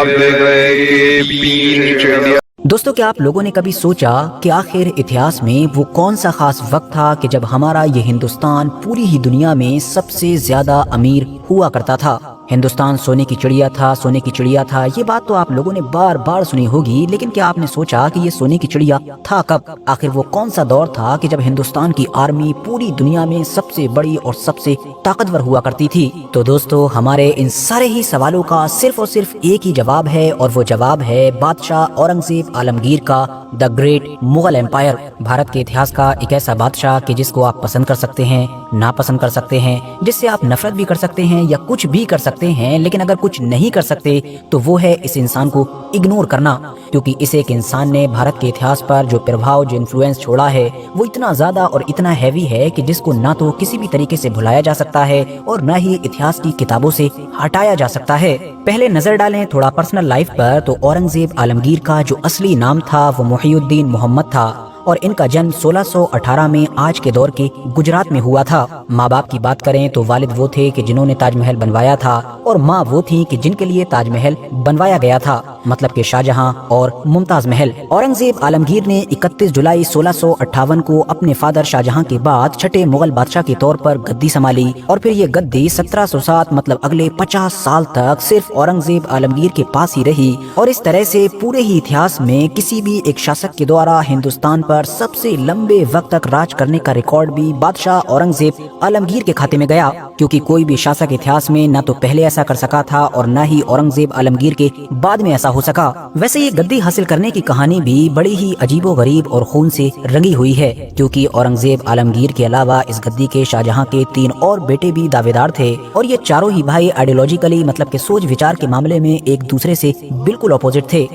आप देख रहे हैं कि पी न्यूज़ इंडिया। दोस्तों, क्या आप लोगों ने कभी सोचा कि आखिर इतिहास में वो कौन सा खास वक्त था कि जब हमारा ये हिंदुस्तान पूरी ही दुनिया में सबसे ज्यादा अमीर हुआ करता था। हिंदुस्तान सोने की चिड़िया था, सोने की चिड़िया था। ये बात तो आप लोगों ने बार बार सुनी होगी, लेकिन क्या आपने सोचा कि ये सोने की चिड़िया था कब? आखिर वो कौन सा दौर था कि जब हिंदुस्तान की आर्मी पूरी दुनिया में सबसे बड़ी और सबसे ताकतवर हुआ करती थी? तो दोस्तों, हमारे इन सारे ही सवालों का सिर्फ और सिर्फ एक ही जवाब है, और वो जवाब है बादशाह औरंगजेब आलमगीर का the great Mughal empire. Bharat के इतिहास का एक ऐसा बादशाह कि जिसको आप पसंद कर सकते हैं, नापसंद कर सकते हैं, जिससे आप नफरत भी कर सकते हैं या कुछ भी कर सकते हैं, लेकिन अगर कुछ नहीं कर सकते तो वो है इस इंसान को इग्नोर करना। क्योंकि इस एक इंसान ने भारत के इतिहास पर जो प्रभाव, जो इन्फ्लुएंस छोड़ा है, वो इतना ज्यादा और इतना हैवी है कि जिसको ना तो किसी भी तरीके से भुलाया जा सकता है और ना ही इतिहास की किताबों से हटाया जा सकता है। पहले नजर डालें थोड़ा पर्सनल लाइफ पर, तो औरंगजेब आलमगीर का जो असली नाम था वो मुहिउद्दीन मोहम्मद था, और इनका जन्म 1618 में आज के दौर के गुजरात में हुआ था। माँ बाप की बात करें तो वालिद वो थे कि जिन्होंने ताजमहल बनवाया था, और माँ वो थी कि जिनके लिए ताजमहल बनवाया गया था, मतलब कि शाहजहां और मुमताज महल। औरंगजेब आलमगीर ने 31 जुलाई 1658 को अपने फादर शाहजहां के बाद छठे मुगल बादशाह के तौर पर गद्दी संभाली, और फिर ये गद्दी 1707 मतलब अगले 50 साल तक सिर्फ औरंगजेब आलमगीर के पास ही रही। और इस तरह से पूरे ही इतिहास में किसी भी एक शासक के द्वारा हिंदुस्तान पर सबसे लंबे वक्त तक राज करने का रिकॉर्ड भी बादशाह औरंगजेब आलमगीर के खाते में गया, क्योंकि कोई भी शासक इतिहास में न तो पहले ऐसा कर सका था और न ही औरंगजेब आलमगीर के बाद में ऐसा हो सका। वैसे ये गद्दी हासिल करने की कहानी भी बड़ी ही अजीबोगरीब और खून से रंगी हुई है, क्योंकि औरंगजेब आलमगीर के अलावा इस गद्दी के शाहजहां के 3 और बेटे भी दावेदार थे, और ये चारों ही भाई आइडियोलॉजिकली मतलब के सोच विचार के मामले में एक दूसरे से बिल्कुल अपोजिट थे।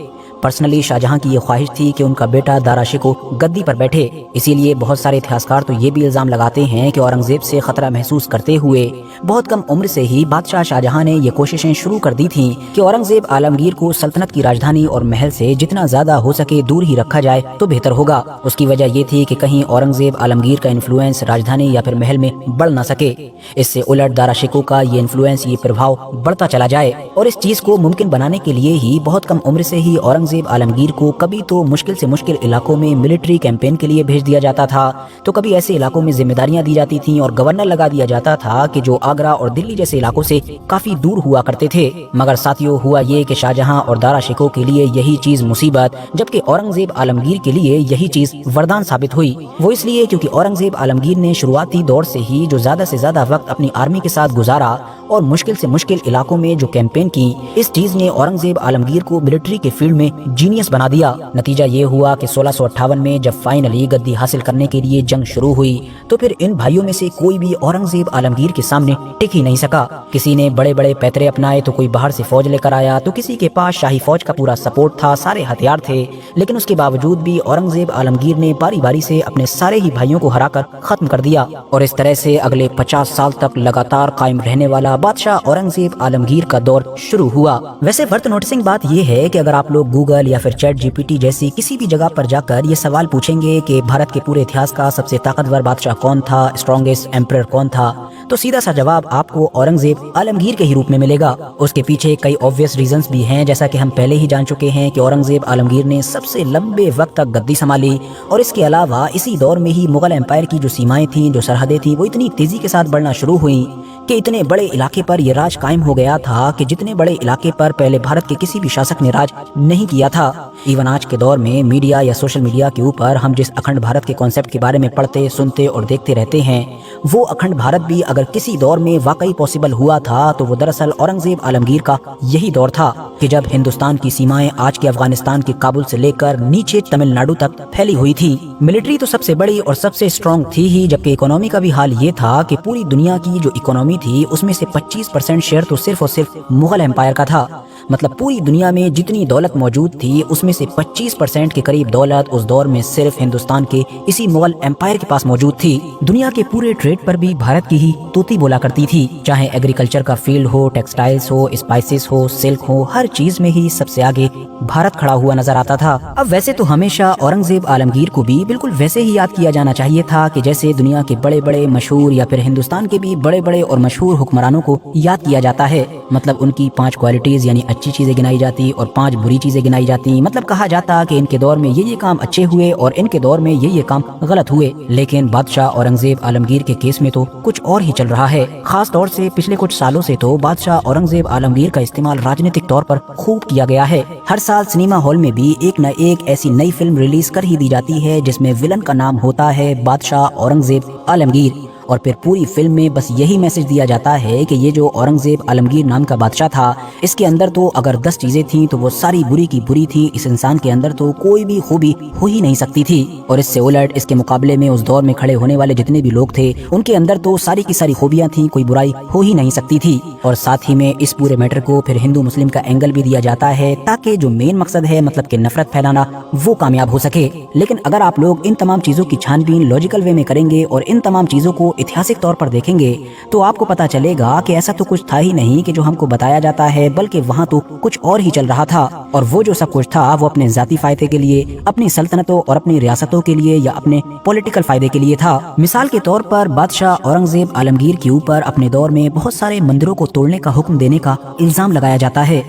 पर्सनली शाहजहां की ये ख्वाहिश थी कि उनका बेटा दारा शिकोह गद्दी पर बैठे। इसीलिए बहुत सारे इतिहासकार तो ये भी इल्जाम लगाते हैं कि औरंगजेब से खतरा महसूस करते हुए बहुत कम उम्र से ही बादशाह शाहजहां ने ये कोशिशें शुरू कर दी थी कि औरंगजेब आलमगीर को सल्तनत की राजधानी और महल से जितना ज्यादा हो सके दूर ही रखा जाए तो बेहतर होगा। उसकी वजह ये थी कि कहीं औरंगजेब आलमगीर का इन्फ्लुएंस राजधानी या फिर महल में बढ़ न सके। इससे उलट दारा शिकोह का ये इन्फ्लुएंस, ये प्रभाव बढ़ता चला जाए, और इस चीज को मुमकिन बनाने के लिए ही बहुत कम उम्र से ही औरंगजेब आलमगीर को कभी तो मुश्किल से मुश्किल इलाकों में मिलिट्री कैंपेन के लिए भेज दिया जाता था, तो कभी ऐसे इलाकों में जिम्मेदारियां दी जाती थीं और गवर्नर लगा दिया जाता था कि जो आगरा और दिल्ली जैसे इलाकों से काफी दूर हुआ करते थे। मगर साथियों, हुआ ये कि शाहजहां और दारा शिकोह के लिए यही चीज मुसीबत, जबकि औरंगजेब आलमगीर के लिए यही चीज वरदान साबित हुई। वो इसलिए क्योंकि औरंगजेब आलमगीर ने शुरुआती दौर से ही जो ज्यादा से ज्यादा वक्त अपनी आर्मी के साथ गुजारा और मुश्किल से मुश्किल इलाकों में जो कैंपेन की, इस चीज ने औरंगजेब आलमगीर को मिलिट्री के फील्ड में जीनियस बना दिया। नतीजा ये हुआ कि 1658 में जब फाइनली गद्दी हासिल करने के लिए जंग शुरू हुई, तो फिर इन भाइयों में से कोई भी औरंगजेब आलमगीर के सामने टिक ही नहीं सका। किसी ने बड़े बड़े पैतरे अपनाए तो कोई बाहर से फौज लेकर आया, तो किसी के पास शाही फौज का पूरा सपोर्ट था, सारे हथियार थे, लेकिन उसके बावजूद भी औरंगजेब आलमगीर ने बारी बारी से अपने सारे ही भाइयों को हराकर खत्म कर दिया। और इस तरह से अगले 50 साल तक लगातार कायम रहने वाला बादशाह औरंगजेब आलमगीर का दौर शुरू हुआ। वैसे वर्थ नोटिसिंग बात यह है कि अगर आप लोग गूगल या फिर चैट जीपीटी जैसी किसी भी जगह पर जाकर ये सवाल पूछेंगे कि भारत के पूरे इतिहास का सबसे ताकतवर बादशाह कौन था, स्ट्रॉन्गेस्ट एम्परर कौन था, तो सीधा सा जवाब आपको औरंगजेब आलमगीर के ही रूप में मिलेगा। उसके पीछे कई ऑब्वियस रीजंस भी हैं, जैसा कि हम पहले ही जान चुके हैं कि औरंगजेब आलमगीर ने सबसे लंबे वक्त तक गद्दी संभाली, और इसके अलावा इसी दौर में ही मुगल एम्पायर की जो सीमाएं थी, जो सरहदें थी, वो इतनी तेजी के साथ बढ़ना शुरू हुई कि इतने बड़े इलाके पर यह राज कायम हो गया था कि जितने बड़े इलाके पर पहले भारत के किसी भी शासक ने राज नहीं किया था। इवन आज के दौर में मीडिया या सोशल मीडिया के ऊपर हम जिस अखंड भारत के कॉन्सेप्ट के बारे में पढ़ते, सुनते और देखते रहते हैं, वो अखंड भारत भी अगर किसी दौर में वाकई पॉसिबल हुआ था तो वो दरअसल औरंगजेब आलमगीर का यही दौर था कि जब हिंदुस्तान की सीमाएं आज के अफगानिस्तान के काबुल से लेकर नीचे तमिलनाडु तक फैली हुई थी। मिलिट्री तो सबसे बड़ी और सबसे स्ट्रॉन्ग थी ही, जबकि इकोनॉमी का भी हाल ये था कि पूरी दुनिया की जो इकोनॉमी थी उसमें से 25% शेयर तो सिर्फ और सिर्फ मुगल एम्पायर का था। मतलब पूरी दुनिया में जितनी दौलत मौजूद थी उसमें से 25% के करीब दौलत उस दौर में सिर्फ हिंदुस्तान के इसी मुगल एम्पायर के पास मौजूद थी। दुनिया के पूरे ट्रेड पर भी भारत की ही तोती बोला करती थी, चाहे एग्रीकल्चर का फील्ड हो, टेक्सटाइल्स हो, स्पाइसेस हो, सिल्क हो, हर चीज में ही सबसे आगे भारत खड़ा हुआ नजर आता था। अब वैसे तो हमेशा औरंगजेब आलमगीर को भी बिल्कुल वैसे ही याद किया जाना चाहिए था कि जैसे दुनिया के बड़े बड़े मशहूर या फिर हिंदुस्तान के भी बड़े बड़े और मशहूर हुक्मरानों को याद किया जाता है। मतलब उनकी 5 क्वालिटीज यानी अच्छी चीजें गिनाई जाती और 5 बुरी चीजें गिनाई जाती। मतलब कहा जाता कि इनके दौर में ये काम अच्छे हुए और इनके दौर में ये काम गलत हुए। लेकिन बादशाह औरंगजेब आलमगीर के केस में तो कुछ और ही चल रहा है। खास तौर से पिछले कुछ सालों से तो बादशाह औरंगजेब आलमगीर का इस्तेमाल राजनीतिक तौर पर खूब किया गया है। हर साल सिनेमा हॉल में भी एक न एक ऐसी नई फिल्म रिलीज कर ही दी जाती है जिसमें विलन का नाम होता है बादशाह औरंगजेब आलमगीर, और फिर पूरी फिल्म में बस यही मैसेज दिया जाता है कि ये जो औरंगजेब आलमगीर नाम का बादशाह था, इसके अंदर तो अगर 10 चीजें थीं तो वो सारी बुरी की बुरी थी। इस इंसान के अंदर तो कोई भी खूबी हो ही नहीं सकती थी। और इससे उलट इसके मुकाबले में उस दौर में खड़े होने वाले जितने भी लोग थे उनके अंदर तो सारी की सारी खूबियां थी, कोई बुराई हो ही नहीं सकती थी। और साथ ही में इस पूरे मैटर को फिर हिंदू मुस्लिम का एंगल भी दिया जाता है ताकि जो मेन मकसद है मतलब कि नफरत फैलाना वो कामयाब हो सके। लेकिन अगर आप लोग इन तमाम चीजों की छानबीन लॉजिकल वे में करेंगे और इन तमाम चीजों को ऐतिहासिक तौर पर देखेंगे तो आपको पता चलेगा कि ऐसा तो कुछ था ही नहीं कि जो हमको बताया जाता है, बल्कि वहाँ तो कुछ और ही चल रहा था। और वो जो सब कुछ था वो अपने जाती फायदे के लिए, अपनी सल्तनतों और अपनी रियासतों के लिए या अपने पॉलिटिकल फायदे के लिए था। मिसाल के तौर पर बादशाह औरंगजेब आलमगीर के ऊपर अपने दौर में बहुत सारे मंदिरों को तोड़ने का हुक्म देने का इल्जाम लगाया जाता है।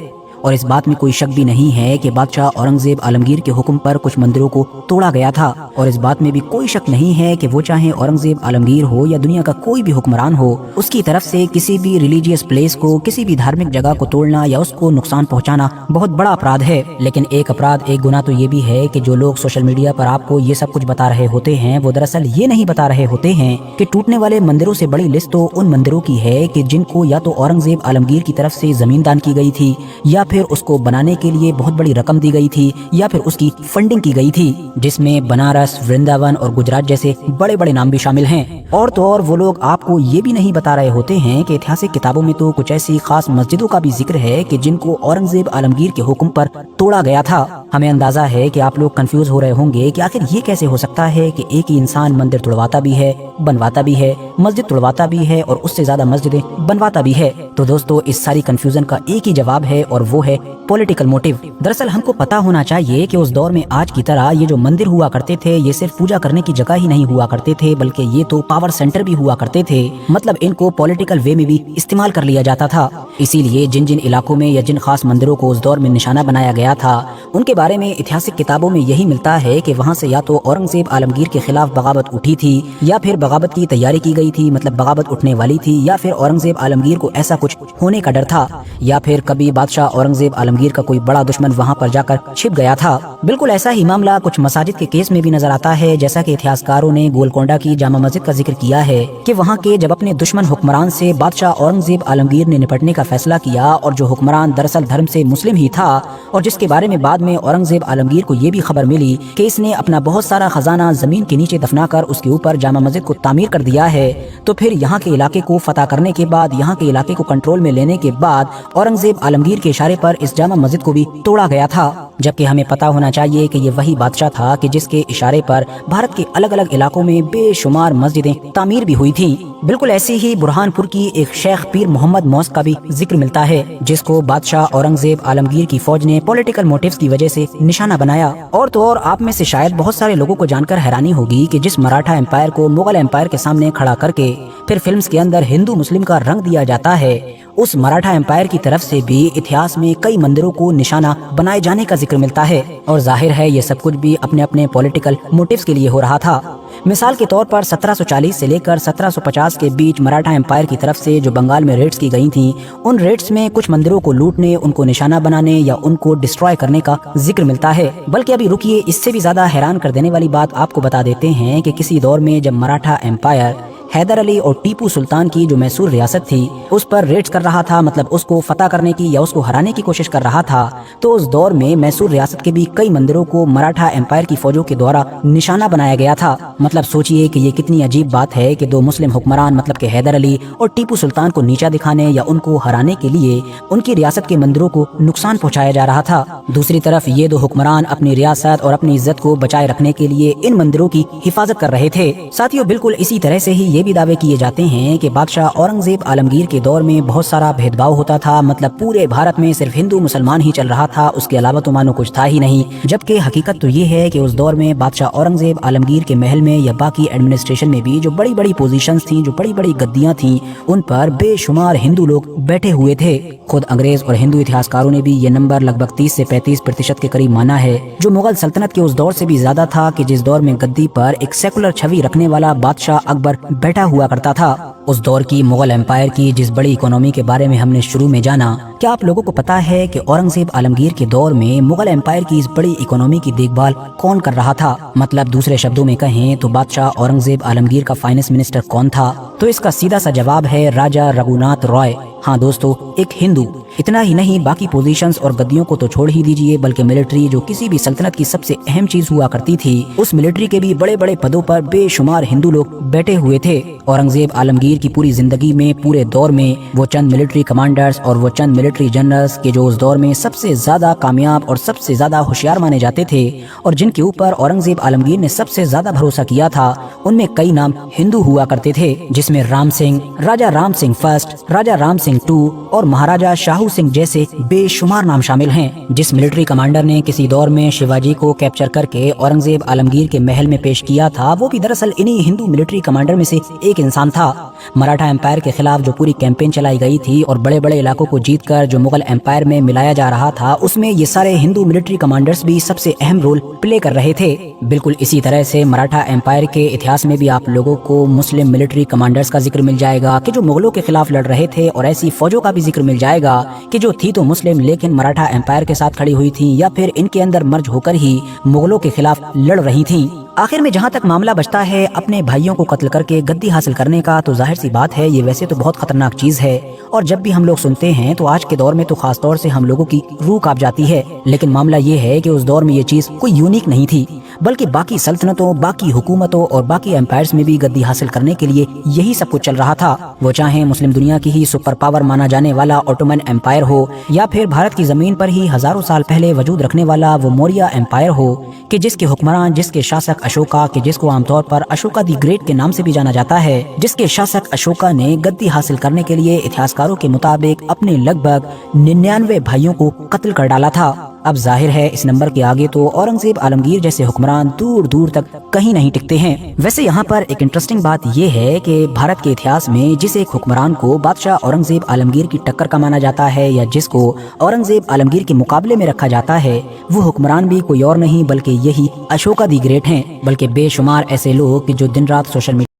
और इस बात में कोई शक भी नहीं है कि बादशाह औरंगजेब आलमगीर के हुक्म पर कुछ मंदिरों को तोड़ा गया था। और इस बात में भी कोई शक नहीं है कि वो चाहे औरंगजेब आलमगीर हो या दुनिया का कोई भी हुक्मरान हो, उसकी तरफ से किसी भी रिलीजियस प्लेस को, किसी भी धार्मिक जगह को तोड़ना या उसको नुकसान पहुंचाना बहुत बड़ा अपराध है। लेकिन एक अपराध, एक गुनाह तो ये भी है कि जो लोग सोशल मीडिया पर आपको ये सब कुछ बता रहे होते हैं वो दरअसल ये नहीं बता रहे होते हैं कि टूटने वाले मंदिरों से बड़ी लिस्ट तो उन मंदिरों की है कि जिनको या तो औरंगजेब आलमगीर की तरफ से जमीन दान की गई थी, या फिर उसको बनाने के लिए बहुत बड़ी रकम दी गई थी, या फिर उसकी फंडिंग की गई थी, जिसमें बनारस, वृंदावन और गुजरात जैसे बड़े बड़े नाम भी शामिल हैं। और तो और वो लोग आपको ये भी नहीं बता रहे होते हैं कि ऐतिहासिक किताबों में तो कुछ ऐसी खास मस्जिदों का भी जिक्र है कि जिनको औरंगजेब आलमगीर के हुक्म पर तोड़ा गया था। हमें अंदाजा है कि आप लोग कंफ्यूज हो रहे होंगे कि आखिर ये कैसे हो सकता है कि एक ही इंसान मंदिर तोड़वाता भी है, बनवाता भी है, मस्जिद तोड़वाता भी है और उससे ज्यादा मस्जिदें बनवाता भी है। तो दोस्तों, इस सारी कंफ्यूजन का एक ही जवाब है और वो है पॉलिटिकल मोटिव। दरअसल हमको पता होना चाहिए कि उस दौर में आज की तरह ये जो मंदिर हुआ करते थे ये सिर्फ पूजा करने की जगह ही नहीं हुआ करते थे, बल्कि ये तो पावर सेंटर भी हुआ करते थे। मतलब इनको पॉलिटिकल वे में भी इस्तेमाल कर लिया जाता था। इसीलिए जिन जिन इलाकों में या जिन खास मंदिरों को उस दौर में निशाना बनाया गया था उनके बारे में ऐतिहासिक किताबों में यही मिलता है कि वहाँ से या तो औरंगजेब आलमगीर के खिलाफ बगावत उठी थी, या फिर बगावत की तैयारी की गई थी, मतलब बगावत उठने वाली थी, या फिर औरंगजेब आलमगीर को ऐसा कुछ होने का डर था, या फिर कभी बादशाह औरंगजेब आलमगीर का कोई बड़ा दुश्मन वहाँ पर जाकर छिप गया था। बिल्कुल ऐसा ही मामला कुछ मसाजिद के केस में भी नजर आता है। जैसा कि इतिहासकारों ने गोलकोंडा की जामा मस्जिद का जिक्र किया है कि वहाँ के जब अपने दुश्मन हुक्मरान से बादशाह औरंगजेब आलमगीर ने निपटने का फैसला किया, और जो हुक्मरान दरअसल धर्म से मुस्लिम ही था और जिसके बारे में बाद में औरंगजेब आलमगीर को ये भी खबर मिली कि इसने अपना बहुत सारा खजाना जमीन के नीचे दफनाकर उसके ऊपर जामा मस्जिद को तामीर कर दिया है, तो फिर यहाँ के इलाके को फतह करने के बाद, यहाँ के इलाके को कंट्रोल में लेने के बाद औरंगजेब आलमगीर के इशारे पर इस जामा मस्जिद को भी तोड़ा गया था। जबकि हमें पता होना चाहिए कि ये वही बादशाह था कि जिसके इशारे पर भारत के अलग अलग इलाकों में बेशुमार मस्जिदें तामीर भी हुई थीं। बिल्कुल ऐसी ही बुरहानपुर की एक शेख पीर मोहम्मद मौस का भी जिक्र मिलता है, जिसको बादशाह औरंगजेब आलमगीर की फौज ने पॉलिटिकल मोटिव्स की वजह से निशाना बनाया। और तो और आप में से शायद बहुत सारे लोगों को जानकर हैरानी होगी कि जिस मराठा एम्पायर को मुगल एम्पायर के सामने खड़ा करके फिर फिल्म्स के अंदर हिंदू मुस्लिम का रंग दिया जाता है, उस मराठा एम्पायर की तरफ से भी इतिहास में कई मंदिरों को निशाना बनाए जाने का जिक्र मिलता है। और जाहिर है ये सब कुछ भी अपने अपने पॉलिटिकल मोटिव्स के लिए हो रहा था। मिसाल के तौर पर 1740 से लेकर 1750 के बीच मराठा एम्पायर की तरफ से जो बंगाल में रेड्स की गई थीं, उन रेड्स में कुछ मंदिरों को लूटने, उनको निशाना बनाने या उनको डिस्ट्रॉय करने का जिक्र मिलता है। बल्कि अभी रुकिए, इससे भी ज्यादा हैरान कर देने वाली बात आपको बता देते हैं कि किसी दौर में जब मराठा एम्पायर हैदर अली और टीपू सुल्तान की जो मैसूर रियासत थी उस पर रेड्स कर रहा था, मतलब उसको फतह करने की या उसको हराने की कोशिश कर रहा था, तो उस दौर में मैसूर रियासत के भी कई मंदिरों को मराठा एम्पायर की फौजों के द्वारा निशाना बनाया गया था। मतलब सोचिए कि ये कितनी अजीब बात है कि दो मुस्लिम हुक्मरान मतलब के हैदर अली और टीपू सुल्तान को नीचा दिखाने या उनको हराने के लिए उनकी रियासत के मंदिरों को नुकसान पहुँचाया जा रहा था। दूसरी तरफ ये दो हुक्मरान अपनी रियासत और अपनी इज्जत को बचाए रखने के लिए इन मंदिरों की हिफाजत कर रहे थे। साथियों, बिल्कुल इसी तरह से ही ये یہ بھی دعوے کیے جاتے ہیں کہ بادشاہ اورنگزیب عالمگیر کے دور میں بہت سارا بھید بھاؤ ہوتا تھا، مطلب پورے بھارت میں صرف ہندو مسلمان ہی چل رہا تھا، اس کے علاوہ تو مانو کچھ تھا ہی نہیں۔ جبکہ حقیقت تو یہ ہے کہ اس دور میں بادشاہ اورنگزیب عالمگیر کے محل میں یا باقی ایڈمنسٹریشن میں بھی جو بڑی بڑی پوزیشنز تھیں، جو بڑی بڑی گدیاں تھیں، ان پر بے شمار ہندو لوگ بیٹھے ہوئے تھے۔ خود انگریز اور ہندو اتہاسکاروں نے بھی یہ نمبر لگ بھگ 30 سے 35% کے قریب مانا ہے، جو مغل سلطنت کے اس دور سے بھی زیادہ تھا کہ جس دور میں گدی پر ایک سیکولر چھوی رکھنے والا بادشاہ اکبر بیٹھا ہوا کرتا تھا۔ اس دور کی مغل امپائر کی جس بڑی اکانومی کے بارے میں ہم نے شروع میں جانا، کیا آپ لوگوں کو پتا ہے کہ اورنگزیب عالمگیر کے دور میں مغل امپائر کی اس بڑی اکانومی کی دیکھ بھال کون کر رہا تھا؟ مطلب دوسرے شبدوں میں کہیں تو بادشاہ اورنگزیب عالمگیر کا فائنانس منسٹر کون تھا؟ تو اس کا سیدھا سا جواب ہے راجہ رگھوناتھ رائے۔ ہاں دوستو، ایک ہندو۔ اتنا ہی نہیں، باقی پوزیشنز اور گدیوں کو تو چھوڑ ہی دیجئے، بلکہ ملٹری جو کسی بھی سلطنت کی سب سے اہم چیز ہوا کرتی تھی، اس ملٹری کے بھی بڑے بڑے پدوں پر بے شمار ہندو لوگ بیٹھے ہوئے تھے۔ اورنگزیب عالمگیر کی پوری زندگی میں، پورے دور میں، وہ چند ملٹری کمانڈرز اور وہ چند ملٹری جنرلز کے جو اس دور میں سب سے زیادہ کامیاب اور سب سے زیادہ ہوشیار مانے جاتے تھے اور جن کے اوپر اورنگزیب عالمگیر نے سب سے زیادہ بھروسہ کیا تھا، ان میں کئی نام ہندو ہوا کرتے تھے، جس میں رام سنگھ، راجہ رام سنگھ فرسٹ، راجہ رام سنگھ ٹو اور مہاراجہ شاہو سنگھ جیسے بے شمار نام شامل ہیں۔ جس ملٹری کمانڈر نے کسی دور میں شیواجی کو کیپچر کر کے اورنگزیب عالمگیر کے محل میں پیش کیا تھا، وہ بھی دراصل انہی ہندو ملٹری کمانڈر میں سے ایک انسان تھا۔ مراٹھا امپائر کے خلاف جو پوری کیمپین چلائی گئی تھی اور بڑے بڑے علاقوں کو جیت کر جو مغل امپائر میں ملایا جا رہا تھا، اس میں یہ سارے ہندو ملٹری کمانڈرز بھی سب سے اہم رول پلے کر رہے تھے۔ بالکل اسی طرح سے مراٹھا امپائر کے اتہاس میں بھی آپ لوگوں کو مسلم ملٹری کمانڈرز کا ذکر مل جائے گا کہ جو مغلوں کے خلاف لڑ رہے تھے، اور ایسی فوجوں کا بھی ذکر مل جائے گا کہ جو تھی تو مسلم لیکن مراٹھا امپائر کے ساتھ کھڑی ہوئی تھیں یا پھر ان کے اندر مرج ہو کر ہی مغلوں کے خلاف لڑ رہی تھیں۔ آخر میں جہاں تک معاملہ بچتا ہے اپنے بھائیوں کو قتل کر کے گدی حاصل کرنے کا، تو ظاہر سی بات ہے یہ ویسے تو بہت خطرناک چیز ہے، اور جب بھی ہم لوگ سنتے ہیں تو آج کے دور میں تو خاص طور سے ہم لوگوں کی روح کانپ جاتی ہے۔ لیکن معاملہ یہ ہے کہ اس دور میں یہ چیز کوئی یونیک نہیں تھی، بلکہ باقی سلطنتوں، باقی حکومتوں اور باقی امپائرز میں بھی گدی حاصل کرنے کے لیے یہی سب کچھ چل رہا تھا۔ وہ چاہے مسلم دنیا کی ہی سپر پاور مانا جانے والا اوٹومن امپائر ہو، یا پھر بھارت کی زمین پر ہی ہزاروں سال پہلے وجود رکھنے والا وہ موریہ امپائر ہو، کہ جس کے حکمران، جس کے شاسک اشوکا، کہ جس کو عام طور پر اشوکا دی گریٹ کے نام سے بھی جانا جاتا ہے، جس کے شاسک اشوکا نے گدی حاصل کرنے کے لیے اتہاسکاروں کے مطابق اپنے لگ بھگ 99 بھائیوں کو قتل کر ڈالا تھا۔ اب ظاہر ہے اس نمبر کے آگے تو اورنگزیب عالمگیر جیسے حکمران دور دور تک کہیں نہیں ٹکتے ہیں۔ ویسے یہاں پر ایک انٹرسٹنگ بات یہ ہے کہ بھارت کے اتہاس میں جس ایک حکمران کو بادشاہ اورنگزیب عالمگیر کی ٹکر کا مانا جاتا ہے، یا جس کو اورنگزیب عالمگیر کے مقابلے میں رکھا جاتا ہے، وہ حکمران بھی کوئی اور نہیں بلکہ یہی اشوکا دی گریٹ ہیں۔ بلکہ بے شمار ایسے لوگ جو دن رات سوشل میڈیا